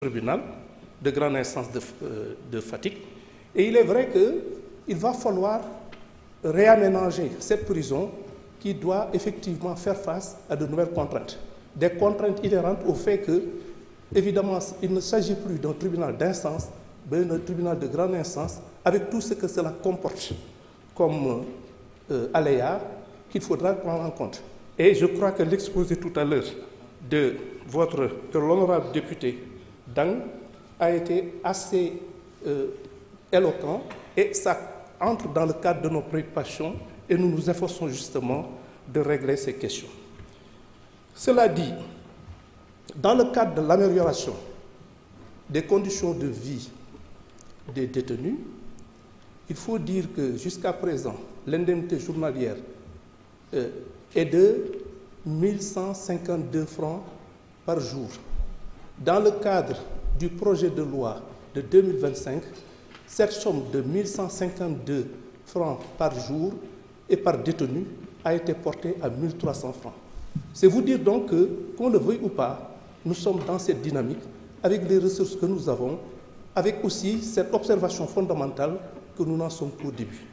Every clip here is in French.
tribunal de grande instance de Fatick. Et il est vrai qu'il va falloir réaménager cette prison qui doit effectivement faire face à de nouvelles contraintes. Des contraintes inhérentes au fait que, évidemment, il ne s'agit plus d'un tribunal d'instance, mais d'un tribunal de grande instance, avec tout ce que cela comporte comme aléas qu'il faudra prendre en compte. Et je crois que l'exposé tout à l'heure de l'honorable député Dang a été assez éloquent et ça entre dans le cadre de nos préoccupations et nous nous efforçons justement de régler ces questions. Cela dit, dans le cadre de l'amélioration des conditions de vie des détenus, il faut dire que jusqu'à présent, l'indemnité journalière est de 1152 francs par jour. Dans le cadre du projet de loi de 2025, cette somme de 1152 francs par jour et par détenu a été portée à 1300 francs. C'est vous dire donc que, qu'on le veuille ou pas, nous sommes dans cette dynamique avec les ressources que nous avons, avec aussi cette observation fondamentale que nous n'en sommes qu'au début.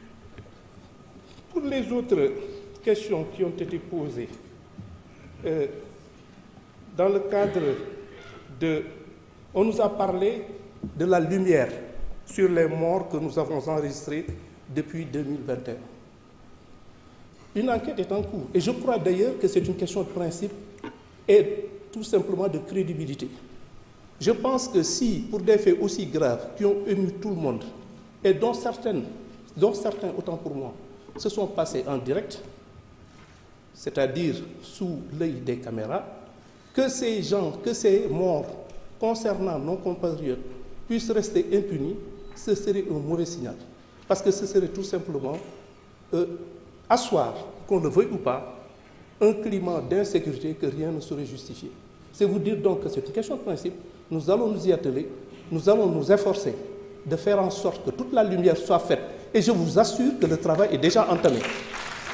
Pour les autres questions qui ont été posées, dans le cadre de... On nous a parlé de la lumière sur les morts que nous avons enregistrés depuis 2021. Une enquête est en cours et je crois d'ailleurs que c'est une question de principe et tout simplement de crédibilité. Je pense que si, pour des faits aussi graves qui ont ému tout le monde et dont certains, autant pour moi, se sont passés en direct, c'est-à-dire sous l'œil des caméras, que ces gens, que ces morts concernant nos compatriotes puissent rester impunis, ce serait un mauvais signal. Parce que ce serait tout simplement asseoir, qu'on le veuille ou pas, un climat d'insécurité que rien ne saurait justifier. C'est vous dire donc que c'est une question de principe, nous allons nous y atteler, nous allons nous efforcer de faire en sorte que toute la lumière soit faite. Et je vous assure que le travail est déjà entamé.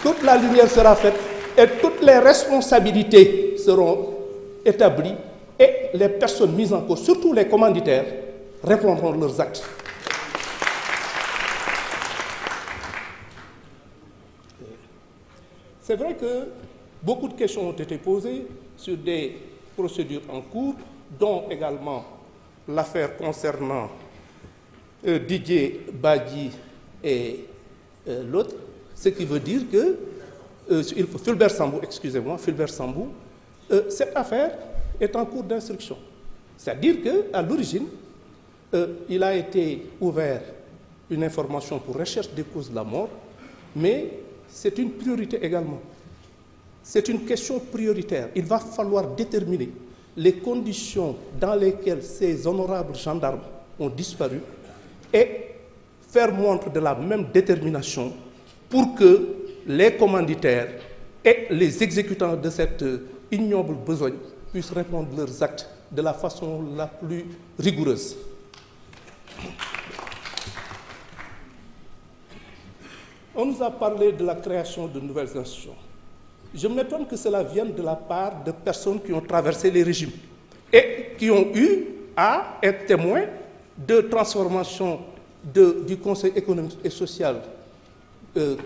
Toute la lumière sera faite et toutes les responsabilités seront établies et les personnes mises en cause, surtout les commanditaires, répondront leurs actes. C'est vrai que beaucoup de questions ont été posées sur des procédures en cours, dont également l'affaire concernant Didier Badji et l'autre, ce qui veut dire que Fulbert Sambou, excusez-moi, Fulbert Sambou, cette affaire est en cours d'instruction. C'est-à-dire qu'à l'origine, il a été ouvert une information pour recherche des causes de la mort, mais c'est une priorité également. C'est une question prioritaire. Il va falloir déterminer les conditions dans lesquelles ces honorables gendarmes ont disparu et faire montre de la même détermination pour que les commanditaires et les exécutants de cette ignoble besogne puissent répondre leurs actes de la façon la plus rigoureuse. On nous a parlé de la création de nouvelles institutions. Je m'étonne que cela vienne de la part de personnes qui ont traversé les régimes et qui ont eu à être témoins de transformation du Conseil économique et social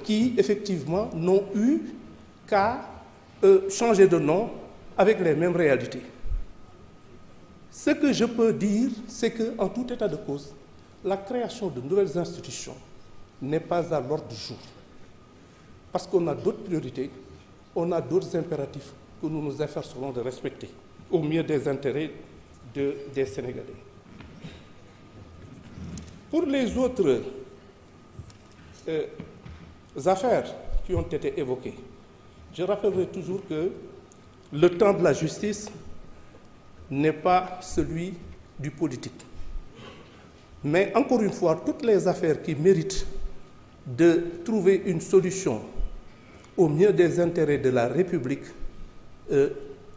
qui, effectivement, n'ont eu qu'à changer de nom avec les mêmes réalités. Ce que je peux dire, c'est qu'en tout état de cause, la création de nouvelles institutions n'est pas à l'ordre du jour. Parce qu'on a d'autres priorités, on a d'autres impératifs que nous nous efforcerons de respecter au mieux des intérêts des Sénégalais. Pour les autres affaires qui ont été évoquées, je rappellerai toujours que le temps de la justice n'est pas celui du politique. Mais encore une fois, toutes les affaires qui méritent de trouver une solution au mieux des intérêts de la République,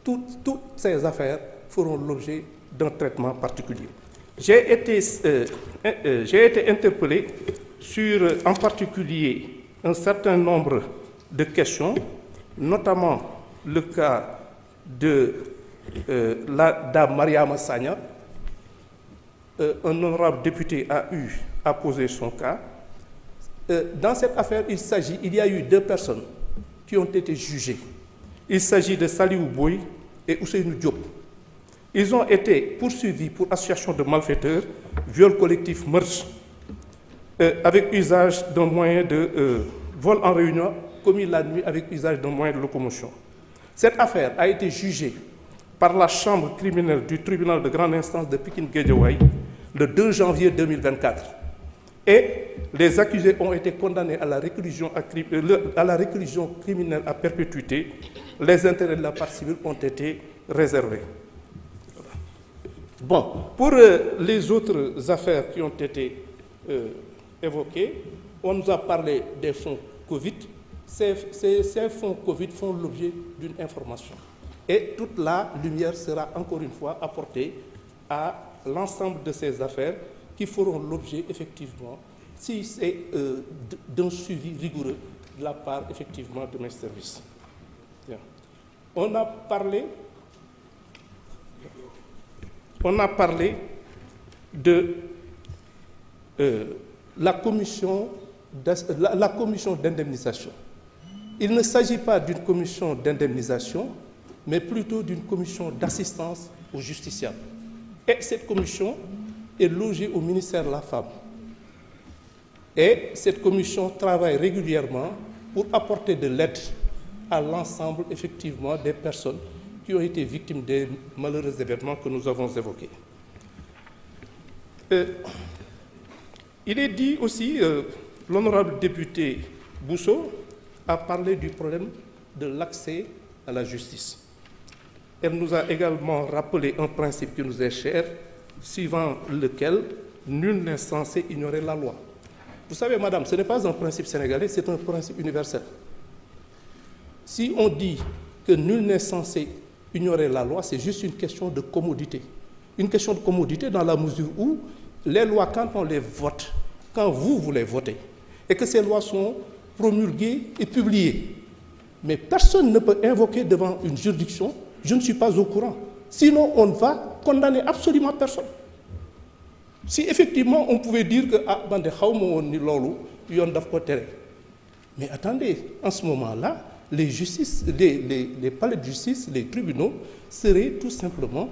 toutes ces affaires feront l'objet d'un traitement particulier. J'ai été interpellé sur, en particulier, un certain nombre de questions, notamment le cas de la dame Mariama Sagna, un honorable député a eu à poser son cas. Dans cette affaire, il y a eu 2 personnes qui ont été jugées. Il s'agit de Saliou Boy et Ousseynou Diop. Ils ont été poursuivis pour association de malfaiteurs, viol collectif, meurtre, avec usage d'un moyen de vol en réunion commis la nuit avec usage d'un moyen de locomotion. Cette affaire a été jugée par la chambre criminelle du tribunal de grande instance de Pikine-Guédiawaye le 2 janvier 2024. Et les accusés ont été condamnés à la réclusion criminelle à perpétuité. Les intérêts de la partie civile ont été réservés. Bon, pour les autres affaires qui ont été évoquées, on nous a parlé des fonds Covid. Ces fonds Covid font l'objet d'une information. Et toute la lumière sera encore une fois apportée à l'ensemble de ces affaires qui feront l'objet effectivement, si c'est d'un suivi rigoureux de la part effectivement de mes services. Bien. On a parlé de la commission d'indemnisation. Il ne s'agit pas d'une commission d'indemnisation, mais plutôt d'une commission d'assistance aux justiciables. Et cette commission est logée au ministère de la Femme. Et cette commission travaille régulièrement pour apporter de l'aide à l'ensemble, effectivement, des personnes qui ont été victimes des malheureux événements que nous avons évoqués. Il est dit aussi, l'honorable député Bousso a parlé du problème de l'accès à la justice. Elle nous a également rappelé un principe qui nous est cher, suivant lequel nul n'est censé ignorer la loi. Vous savez, madame, ce n'est pas un principe sénégalais, c'est un principe universel. Si on dit que nul n'est censé ignorer la loi, c'est juste une question de commodité. Une question de commodité dans la mesure où les lois, quand on les vote, quand vous les votez, et que ces lois sont promulguées et publiées, mais personne ne peut invoquer devant une juridiction, je ne suis pas au courant. Sinon, on va condamner absolument personne. Si effectivement on pouvait dire que mais attendez, en ce moment-là, les palais de justice, les tribunaux seraient tout simplement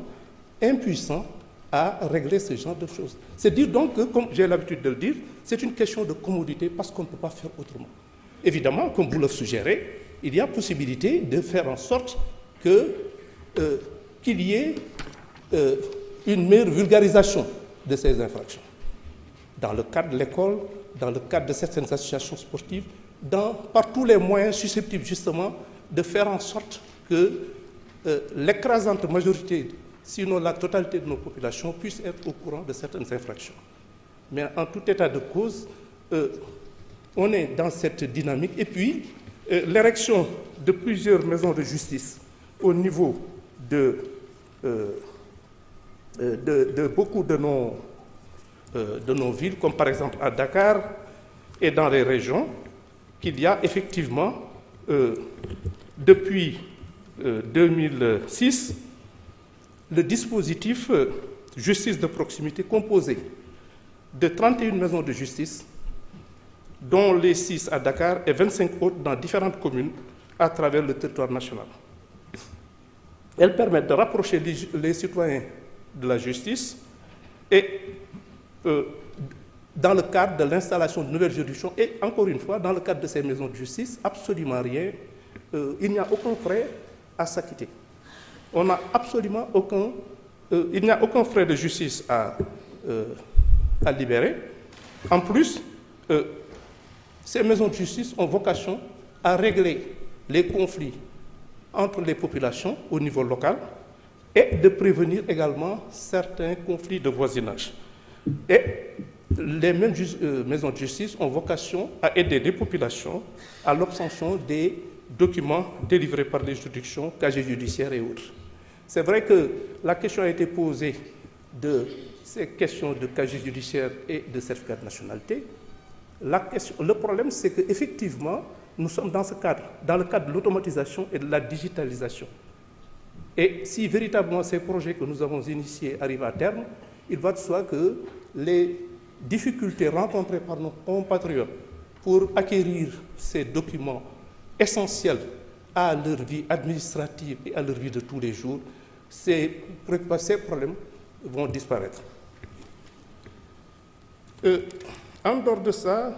impuissants à régler ce genre de choses. C'est dire donc que, comme j'ai l'habitude de le dire, c'est une question de commodité parce qu'on ne peut pas faire autrement. Évidemment, comme vous le suggérez, il y a possibilité de faire en sorte qu'il y ait une meilleure vulgarisation de ces infractions. Dans le cadre de l'école, dans le cadre de certaines associations sportives, par tous les moyens susceptibles justement de faire en sorte que l'écrasante majorité, sinon la totalité de nos populations, puissent être au courant de certaines infractions. Mais en tout état de cause, on est dans cette dynamique. Et puis, l'érection de plusieurs maisons de justice au niveau de beaucoup de nos villes, comme par exemple à Dakar et dans les régions, qu'il y a effectivement, depuis 2006, le dispositif justice de proximité composé de 31 maisons de justice, dont les 6 à Dakar et 25 autres dans différentes communes à travers le territoire national. Elles permettent de rapprocher les citoyens de la justice et dans le cadre de l'installation de nouvelles juridictions et encore une fois, dans le cadre de ces maisons de justice, absolument rien, il n'y a aucun frais à s'acquitter. On n'a absolument il n'y a aucun frais de justice à libérer. En plus, ces maisons de justice ont vocation à régler les conflits entre les populations au niveau local et de prévenir également certains conflits de voisinage. Et les mêmes maisons de justice ont vocation à aider les populations à l'obtention des documents délivrés par les juridictions, casiers judiciaires et autres. C'est vrai que la question a été posée de ces questions de casier judiciaire et de certificat de nationalité. Le problème, c'est qu'effectivement, nous sommes dans ce cadre, dans le cadre de l'automatisation et de la digitalisation. Et si véritablement ces projets que nous avons initiés arrivent à terme, il va de soi que les difficultés rencontrées par nos compatriotes pour acquérir ces documents essentiels à leur vie administrative et à leur vie de tous les jours, ces problèmes vont disparaître. En dehors de ça,